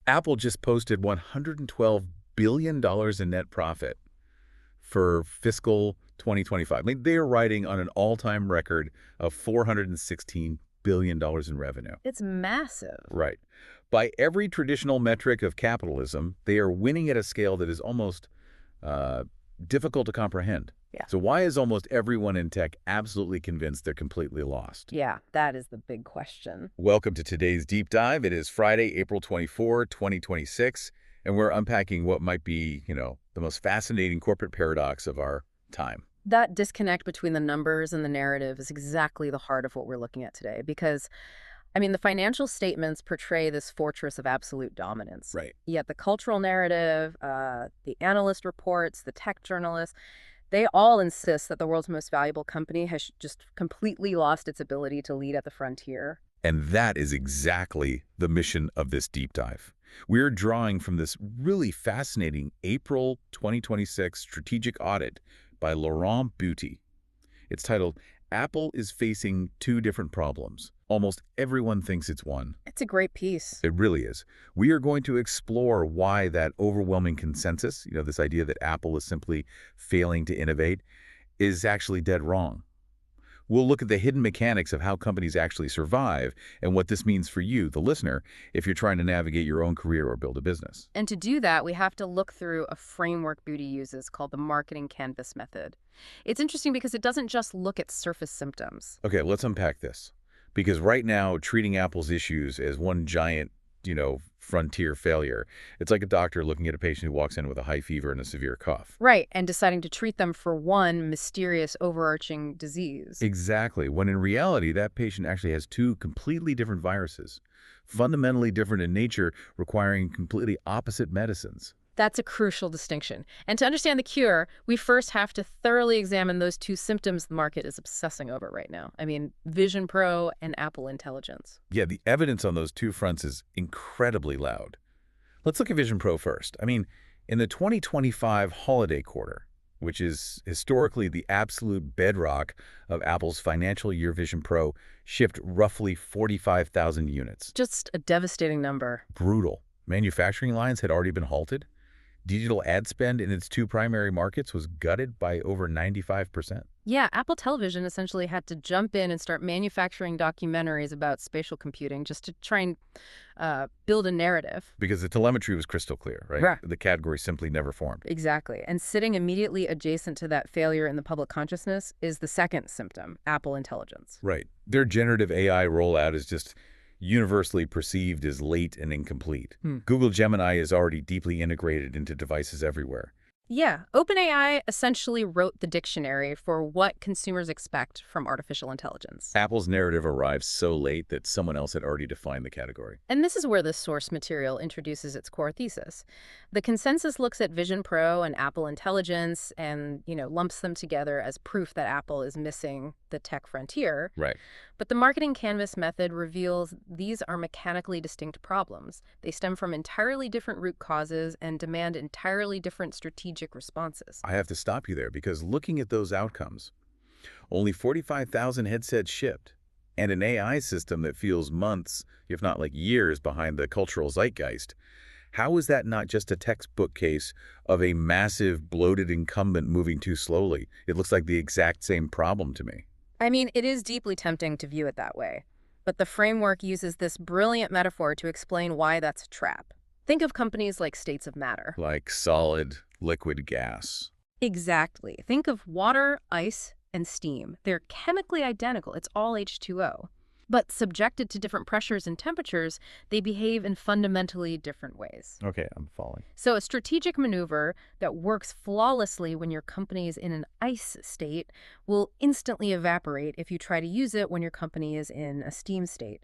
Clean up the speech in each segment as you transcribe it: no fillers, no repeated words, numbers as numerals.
Apple just posted $112 billion in net profit for fiscal 2025. I mean, they are riding on an all-time record of $416 billion in revenue. It's massive. Right. By every traditional metric of capitalism, they are winning at a scale that is almost difficult to comprehend. Yeah. So why is almost everyone in tech absolutely convinced they're completely lost? Yeah, that is the big question. Welcome to today's deep dive. It is Friday, April 24, 2026, and we're unpacking what might be, the most fascinating corporate paradox of our time. That disconnect between the numbers and the narrative is exactly the heart of what we're looking at today because, the financial statements portray this fortress of absolute dominance. Right. Yet the cultural narrative, the analyst reports, the tech journalists, they all insist that the world's most valuable company has just completely lost its ability to lead at the frontier. And that is exactly the mission of this deep dive. We're drawing from this really fascinating April 2026 Strategic Audit by Laurent Bouty. It's titled, Apple is Facing Two Different Problems. Almost everyone thinks it's one. It's a great piece. It really is. We are going to explore why that overwhelming consensus, this idea that Apple is simply failing to innovate, is actually dead wrong. We'll look at the hidden mechanics of how companies actually survive and what this means for you, the listener, if you're trying to navigate your own career or build a business. And to do that, we have to look through a framework Bouty uses called the marketing canvas method. It's interesting because it doesn't just look at surface symptoms. Okay, let's unpack this. Because right now, treating Apple's issues as one giant, frontier failure, it's like a doctor looking at a patient who walks in with a high fever and a severe cough. Right, and deciding to treat them for one mysterious overarching disease. Exactly, when in reality, that patient actually has two completely different viruses, fundamentally different in nature, requiring completely opposite medicines. That's a crucial distinction. And to understand the cure, we first have to thoroughly examine those two symptoms the market is obsessing over right now. Vision Pro and Apple Intelligence. Yeah, the evidence on those two fronts is incredibly loud. Let's look at Vision Pro first. In the 2025 holiday quarter, which is historically the absolute bedrock of Apple's financial year, Vision Pro shipped roughly 45,000 units. Just a devastating number. Brutal. Manufacturing lines had already been halted. Digital ad spend in its two primary markets was gutted by over 95%. Yeah, Apple Television essentially had to jump in and start manufacturing documentaries about spatial computing just to try and build a narrative. Because the telemetry was crystal clear, right? Right. The category simply never formed. Exactly. And sitting immediately adjacent to that failure in the public consciousness is the second symptom, Apple Intelligence. Right. Their generative AI rollout is just universally perceived as late and incomplete. Google Gemini is already deeply integrated into devices everywhere. Yeah, OpenAI essentially wrote the dictionary for what consumers expect from artificial intelligence. Apple's narrative arrives so late that someone else had already defined the category. And this is where the source material introduces its core thesis. The consensus looks at Vision Pro and Apple Intelligence and, lumps them together as proof that Apple is missing the tech frontier. Right. But the marketing canvas method reveals these are mechanically distinct problems. They stem from entirely different root causes and demand entirely different strategic responses. I have to stop you there because looking at those outcomes, only 45,000 headsets shipped, and an AI system that feels months, if not years, behind the cultural zeitgeist. How is that not just a textbook case of a massive, bloated incumbent moving too slowly? It looks like the exact same problem to me. It is deeply tempting to view it that way. But the framework uses this brilliant metaphor to explain why that's a trap. Think of companies like states of matter. Like solid, liquid gas. Exactly. Think of water, ice, and steam. They're chemically identical. It's all H2O. But subjected to different pressures and temperatures, they behave in fundamentally different ways. Okay, I'm following. So a strategic maneuver that works flawlessly when your company is in an ice state will instantly evaporate if you try to use it when your company is in a steam state.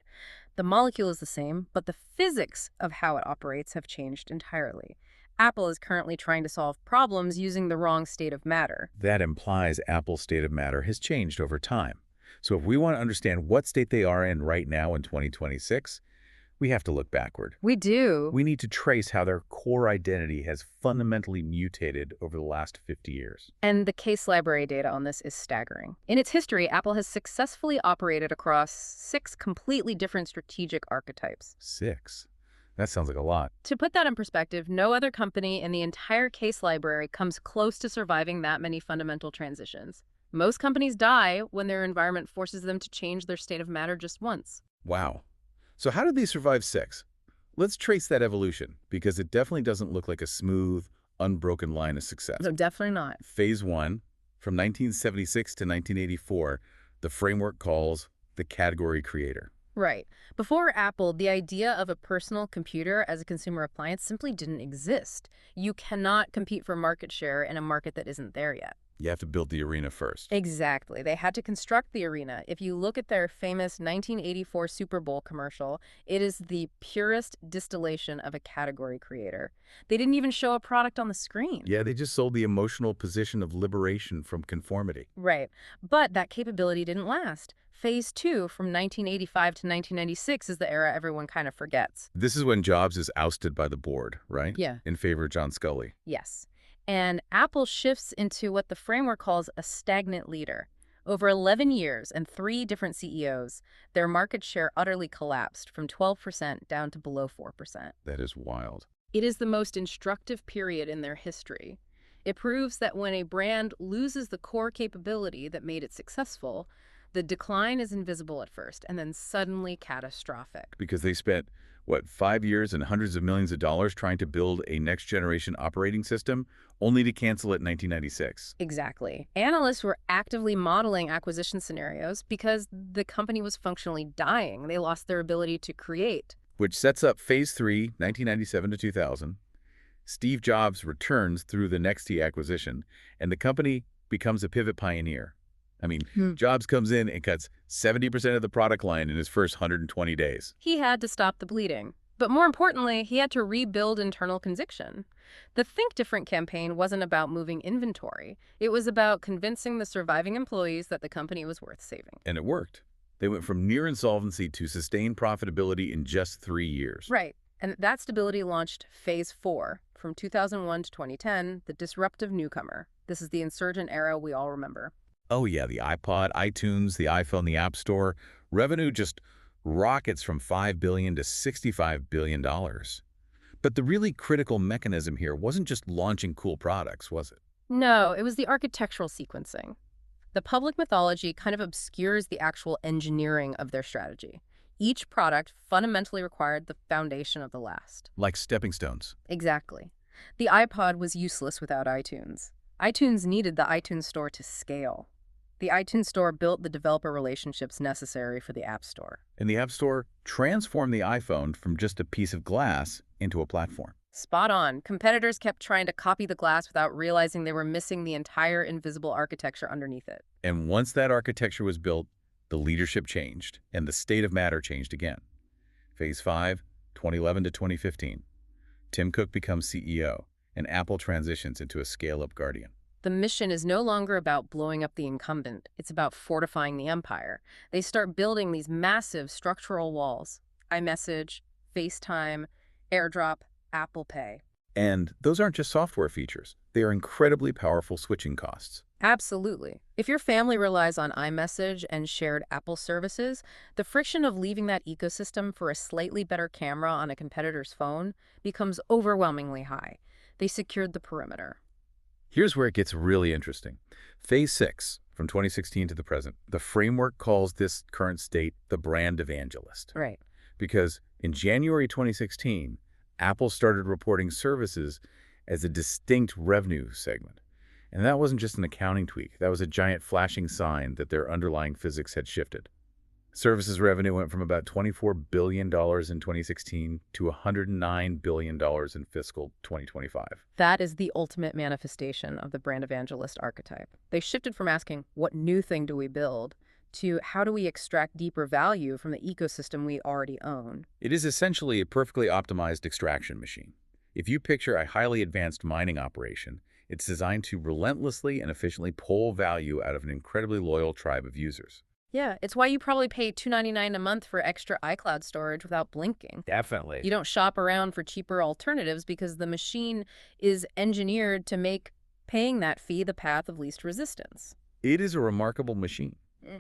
The molecule is the same, but the physics of how it operates have changed entirely. Apple is currently trying to solve problems using the wrong state of matter. That implies Apple's state of matter has changed over time. So if we want to understand what state they are in right now in 2026, we have to look backward. We do. We need to trace how their core identity has fundamentally mutated over the last 50 years. And the case library data on this is staggering. In its history, Apple has successfully operated across 6 completely different strategic archetypes. 6. That sounds like a lot. To put that in perspective, no other company in the entire case library comes close to surviving that many fundamental transitions. Most companies die when their environment forces them to change their state of matter just once. Wow. So how did they survive 6? Let's trace that evolution, because it definitely doesn't look like a smooth, unbroken line of success. No, definitely not. Phase 1, from 1976 to 1984, the framework calls the category creator. Right. Before Apple, the idea of a personal computer as a consumer appliance simply didn't exist. You cannot compete for market share in a market that isn't there yet. You have to build the arena first. Exactly. They had to construct the arena. If you look at their famous 1984 Super Bowl commercial, it is the purest distillation of a category creator. They didn't even show a product on the screen. Yeah, they just sold the emotional position of liberation from conformity. Right. But that capability didn't last. Phase 2, from 1985 to 1996, is the era everyone kind of forgets. This is when Jobs is ousted by the board, right? Yeah. In favor of John Scully. Yes. And Apple shifts into what the framework calls a stagnant leader. Over 11 years and 3 different CEOs, their market share utterly collapsed from 12% down to below 4%. That is wild. It is the most instructive period in their history. It proves that when a brand loses the core capability that made it successful, the decline is invisible at first and then suddenly catastrophic. Because they spent, 5 years and hundreds of millions of dollars trying to build a next-generation operating system, only to cancel it in 1996. Exactly. Analysts were actively modeling acquisition scenarios because the company was functionally dying. They lost their ability to create. Which sets up Phase 3, 1997 to 2000. Steve Jobs returns through the Nextee acquisition, and the company becomes a pivot pioneer. I mean, Jobs comes in and cuts 70% of the product line in his first 120 days. He had to stop the bleeding. But more importantly, he had to rebuild internal conviction. The Think Different campaign wasn't about moving inventory. It was about convincing the surviving employees that the company was worth saving. And it worked. They went from near insolvency to sustained profitability in just 3 years. Right. And that stability launched Phase 4, from 2001 to 2010, the disruptive newcomer. This is the insurgent era we all remember. Oh yeah, the iPod, iTunes, the iPhone, the App Store. Revenue just rockets from $5 billion to $65 billion. But the really critical mechanism here wasn't just launching cool products, was it? No, it was the architectural sequencing. The public mythology kind of obscures the actual engineering of their strategy. Each product fundamentally required the foundation of the last. Like stepping stones. Exactly. The iPod was useless without iTunes. iTunes needed the iTunes Store to scale. The iTunes Store built the developer relationships necessary for the App Store. And the App Store transformed the iPhone from just a piece of glass into a platform. Spot on. Competitors kept trying to copy the glass without realizing they were missing the entire invisible architecture underneath it. And once that architecture was built, the leadership changed, and the state of matter changed again. Phase 5, 2011 to 2015. Tim Cook becomes CEO, and Apple transitions into a scale-up guardian. The mission is no longer about blowing up the incumbent. It's about fortifying the empire. They start building these massive structural walls. iMessage, FaceTime, AirDrop, Apple Pay. And those aren't just software features. They are incredibly powerful switching costs. Absolutely. If your family relies on iMessage and shared Apple services, the friction of leaving that ecosystem for a slightly better camera on a competitor's phone becomes overwhelmingly high. They secured the perimeter. Here's where it gets really interesting. Phase 6, from 2016 to the present, the framework calls this current state the brand evangelist. Right. Because in January 2016, Apple started reporting services as a distinct revenue segment. And that wasn't just an accounting tweak. That was a giant flashing sign that their underlying physics had shifted. Services revenue went from about $24 billion in 2016 to $109 billion in fiscal 2025. That is the ultimate manifestation of the brand evangelist archetype. They shifted from asking, what new thing do we build, to how do we extract deeper value from the ecosystem we already own. It is essentially a perfectly optimized extraction machine. If you picture a highly advanced mining operation, it's designed to relentlessly and efficiently pull value out of an incredibly loyal tribe of users. Yeah, it's why you probably pay $2.99 a month for extra iCloud storage without blinking. Definitely. You don't shop around for cheaper alternatives because the machine is engineered to make paying that fee the path of least resistance. It is a remarkable machine.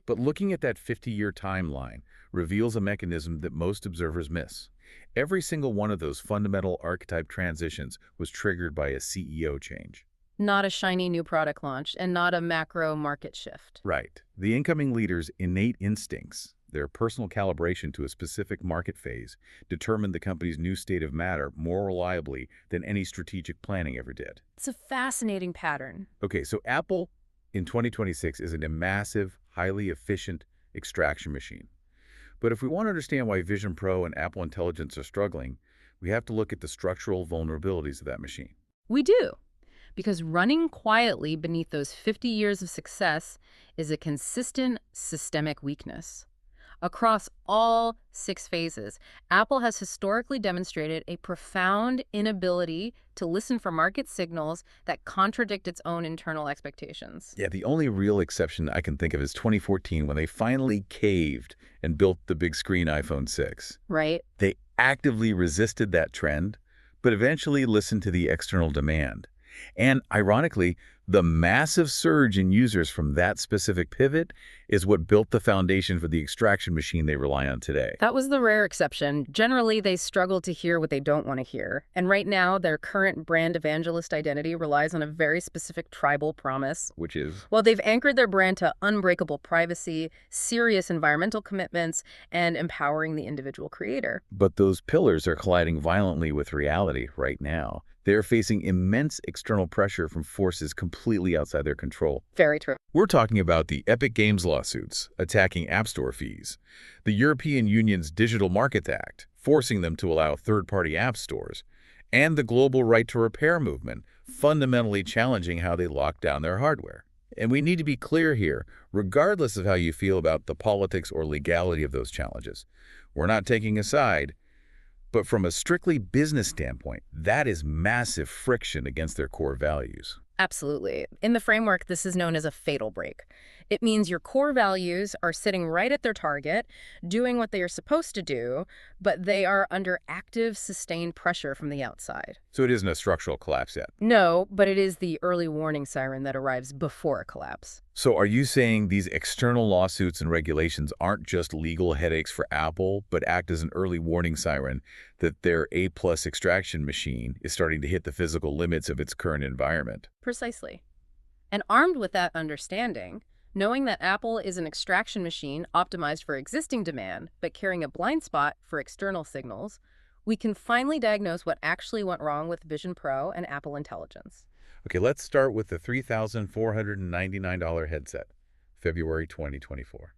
But looking at that 50-year timeline reveals a mechanism that most observers miss. Every single one of those fundamental archetype transitions was triggered by a CEO change. Not a shiny new product launch and not a macro market shift. Right. The incoming leader's innate instincts, their personal calibration to a specific market phase, determined the company's new state of matter more reliably than any strategic planning ever did. It's a fascinating pattern. Okay, so Apple in 2026 is a massive, highly efficient extraction machine. But if we want to understand why Vision Pro and Apple Intelligence are struggling, we have to look at the structural vulnerabilities of that machine. We do. Because running quietly beneath those 50 years of success is a consistent systemic weakness. Across all 6 phases, Apple has historically demonstrated a profound inability to listen for market signals that contradict its own internal expectations. Yeah, the only real exception I can think of is 2014 when they finally caved and built the big screen iPhone 6. Right? They actively resisted that trend, but eventually listened to the external demand. And ironically, the massive surge in users from that specific pivot is what built the foundation for the extraction machine they rely on today. That was the rare exception. Generally, they struggle to hear what they don't want to hear. And right now, their current brand evangelist identity relies on a very specific tribal promise. Which is? Well, they've anchored their brand to unbreakable privacy, serious environmental commitments, and empowering the individual creator. But those pillars are colliding violently with reality right now. They're facing immense external pressure from forces completely outside their control. Very true. We're talking about the Epic Games lawsuits attacking App Store fees, the European Union's Digital Markets Act, forcing them to allow third-party app stores, and the global right to repair movement, fundamentally challenging how they lock down their hardware. And we need to be clear here, regardless of how you feel about the politics or legality of those challenges. We're not taking a side. But from a strictly business standpoint, that is massive friction against their core values. Absolutely. In the framework, this is known as a fatal break. It means your core values are sitting right at their target, doing what they are supposed to do, but they are under active, sustained pressure from the outside. So it isn't a structural collapse yet? No, but it is the early warning siren that arrives before a collapse. So are you saying these external lawsuits and regulations aren't just legal headaches for Apple, but act as an early warning siren that their A-plus extraction machine is starting to hit the physical limits of its current environment? Precisely. And armed with that understanding, knowing that Apple is an extraction machine optimized for existing demand, but carrying a blind spot for external signals, we can finally diagnose what actually went wrong with Vision Pro and Apple Intelligence. Okay, let's start with the $3,499 headset, February 2024.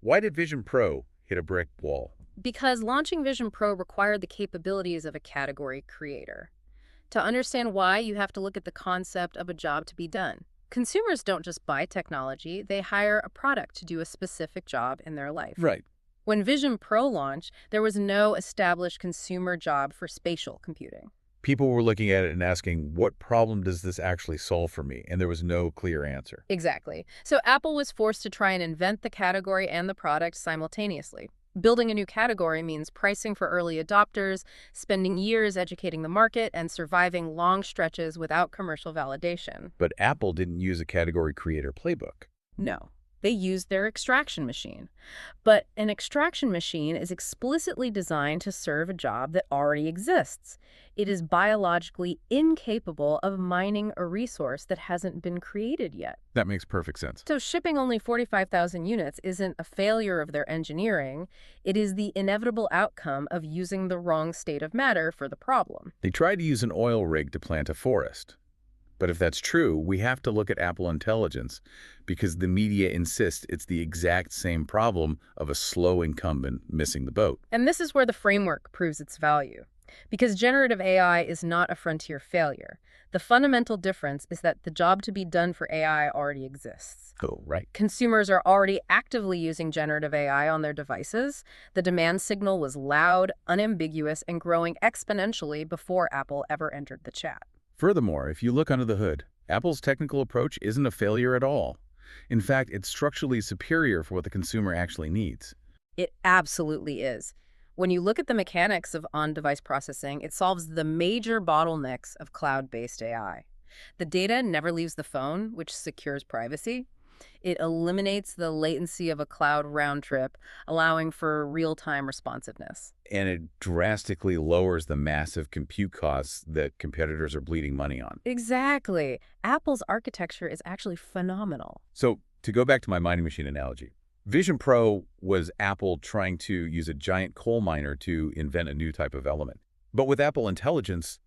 Why did Vision Pro hit a brick wall? Because launching Vision Pro required the capabilities of a category creator. To understand why, you have to look at the concept of a job to be done. Consumers don't just buy technology, they hire a product to do a specific job in their life. Right. When Vision Pro launched, there was no established consumer job for spatial computing. People were looking at it and asking, what problem does this actually solve for me? And there was no clear answer. Exactly. So Apple was forced to try and invent the category and the product simultaneously. Building a new category means pricing for early adopters, spending years educating the market, and surviving long stretches without commercial validation. But Apple didn't use a category creator playbook. No. They used their extraction machine. But an extraction machine is explicitly designed to serve a job that already exists. It is biologically incapable of mining a resource that hasn't been created yet. That makes perfect sense. So shipping only 45,000 units isn't a failure of their engineering. It is the inevitable outcome of using the wrong state of matter for the problem. They tried to use an oil rig to plant a forest. But if that's true, we have to look at Apple Intelligence because the media insists it's the exact same problem of a slow incumbent missing the boat. And this is where the framework proves its value. Because generative AI is not a frontier failure. The fundamental difference is that the job to be done for AI already exists. Oh, right. Consumers are already actively using generative AI on their devices. The demand signal was loud, unambiguous, and growing exponentially before Apple ever entered the chat. Furthermore, if you look under the hood, Apple's technical approach isn't a failure at all. In fact, it's structurally superior for what the consumer actually needs. It absolutely is. When you look at the mechanics of on-device processing, it solves the major bottlenecks of cloud-based AI. The data never leaves the phone, which secures privacy. It eliminates the latency of a cloud round trip, allowing for real-time responsiveness. And it drastically lowers the massive compute costs that competitors are bleeding money on. Exactly. Apple's architecture is actually phenomenal. So to go back to my mining machine analogy, Vision Pro was Apple trying to use a giant coal miner to invent a new type of element. But with Apple Intelligence,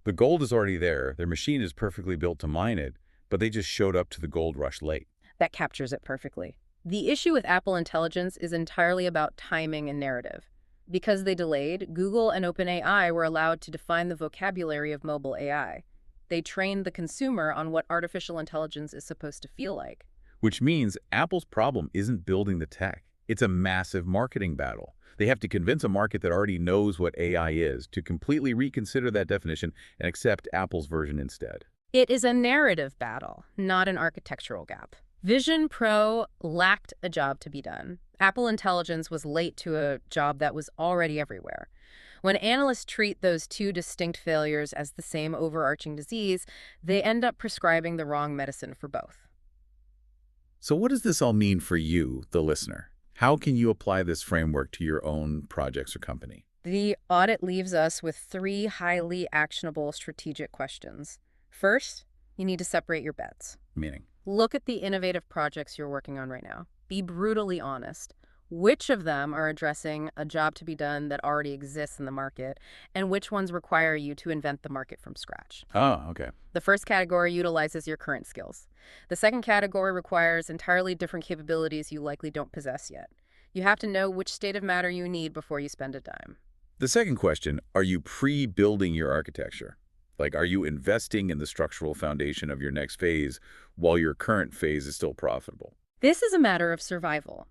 the gold is already there. Their machine is perfectly built to mine it, but they just showed up to the gold rush late. That captures it perfectly. The issue with Apple Intelligence is entirely about timing and narrative. Because they delayed, Google and OpenAI were allowed to define the vocabulary of mobile AI. They trained the consumer on what artificial intelligence is supposed to feel like. Which means Apple's problem isn't building the tech. It's a massive marketing battle. They have to convince a market that already knows what AI is to completely reconsider that definition and accept Apple's version instead. It is a narrative battle, not an architectural gap. Vision Pro lacked a job to be done. Apple Intelligence was late to a job that was already everywhere. When analysts treat those two distinct failures as the same overarching disease, they end up prescribing the wrong medicine for both. So what does this all mean for you, the listener? How can you apply this framework to your own projects or company? The audit leaves us with 3 highly actionable strategic questions. First, you need to separate your bets. Meaning? Look at the innovative projects you're working on right now. Be brutally honest. Which of them are addressing a job to be done that already exists in the market, and which ones require you to invent the market from scratch? Oh, okay. The first category utilizes your current skills. The second category requires entirely different capabilities you likely don't possess yet. You have to know which state of matter you need before you spend a dime. The second question, are you pre-building your architecture? Like, are you investing in the structural foundation of your next phase while your current phase is still profitable? This is a matter of survival.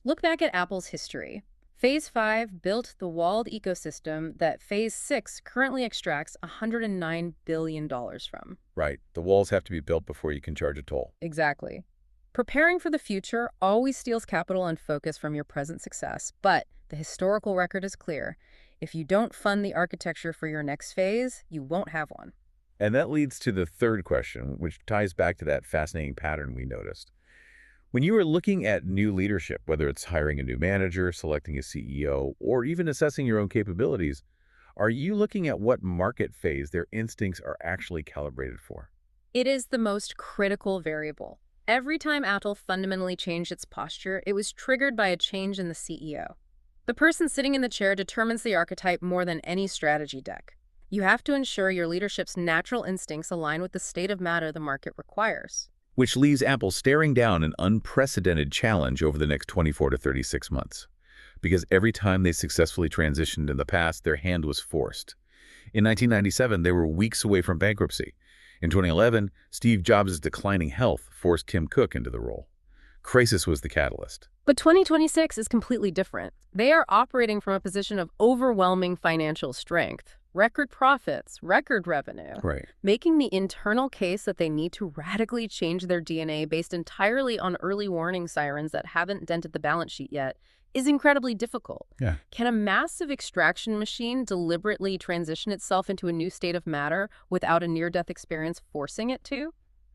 Look back at Apple's history. Phase 5 built the walled ecosystem that Phase 6 currently extracts $109 billion from. Right. The walls have to be built before you can charge a toll. Exactly. Preparing for the future always steals capital and focus from your present success, but the historical record is clear. If you don't fund the architecture for your next phase, you won't have one. And that leads to the third question, which ties back to that fascinating pattern we noticed. When you are looking at new leadership, whether it's hiring a new manager, selecting a CEO, or even assessing your own capabilities, are you looking at what market phase their instincts are actually calibrated for? It is the most critical variable. Every time Apple fundamentally changed its posture, it was triggered by a change in the CEO. The person sitting in the chair determines the archetype more than any strategy deck. You have to ensure your leadership's natural instincts align with the state of matter the market requires. Which leaves Apple staring down an unprecedented challenge over the next 24 to 36 months. Because every time they successfully transitioned in the past, their hand was forced. In 1997, they were weeks away from bankruptcy. In 2011, Steve Jobs' declining health forced Tim Cook into the role. Crisis was the catalyst. But 2026 is completely different. They are operating from a position of overwhelming financial strength. Record profits, record revenue, Right. making the internal case that they need to radically change their DNA based entirely on early warning sirens that haven't dented the balance sheet yet is incredibly difficult. Yeah. Can a massive extraction machine deliberately transition itself into a new state of matter without a near-death experience forcing it to?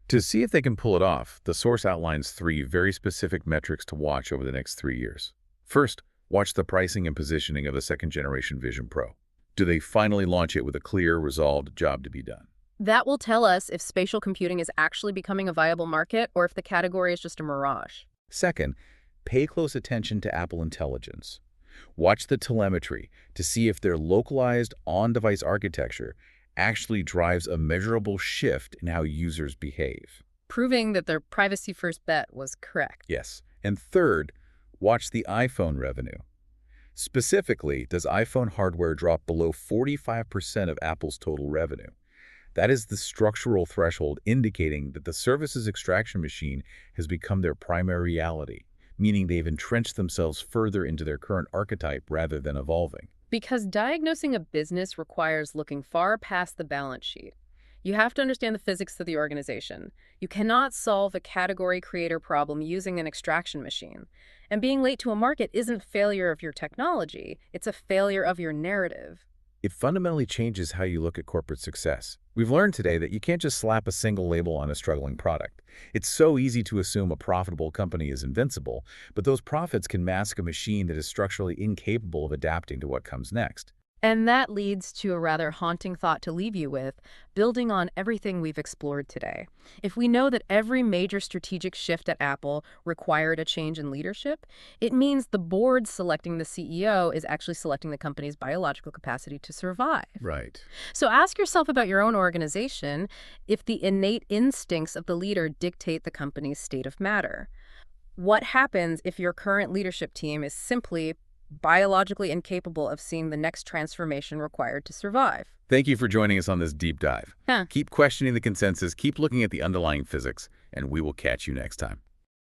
To see if they can pull it off, the source outlines 3 very specific metrics to watch over the next 3 years. First, watch the pricing and positioning of the second-generation Vision Pro. Do they finally launch it with a clear, resolved job to be done? That will tell us if spatial computing is actually becoming a viable market or if the category is just a mirage. Second, pay close attention to Apple Intelligence. Watch the telemetry to see if their localized on-device architecture actually drives a measurable shift in how users behave. Proving that their privacy-first bet was correct. Yes. And third, watch the iPhone revenue. Specifically, does iPhone hardware drop below 45% of Apple's total revenue? That is the structural threshold indicating that the services extraction machine has become their primary reality, meaning they've entrenched themselves further into their current archetype rather than evolving. Because diagnosing a business requires looking far past the balance sheet. You have to understand the physics of the organization. You cannot solve a category creator problem using an extraction machine. And being late to a market isn't failure of your technology, it's a failure of your narrative. It fundamentally changes how you look at corporate success. We've learned today that you can't just slap a single label on a struggling product. It's so easy to assume a profitable company is invincible, but those profits can mask a machine that is structurally incapable of adapting to what comes next. And that leads to a rather haunting thought to leave you with, building on everything we've explored today. If we know that every major strategic shift at Apple required a change in leadership, it means the board selecting the CEO is actually selecting the company's biological capacity to survive. Right. So ask yourself about your own organization if the innate instincts of the leader dictate the company's state of matter. What happens if your current leadership team is simply biologically incapable of seeing the next transformation required to survive? Thank you for joining us on this deep dive. Huh. Keep questioning the consensus, keep looking at the underlying physics, and we will catch you next time.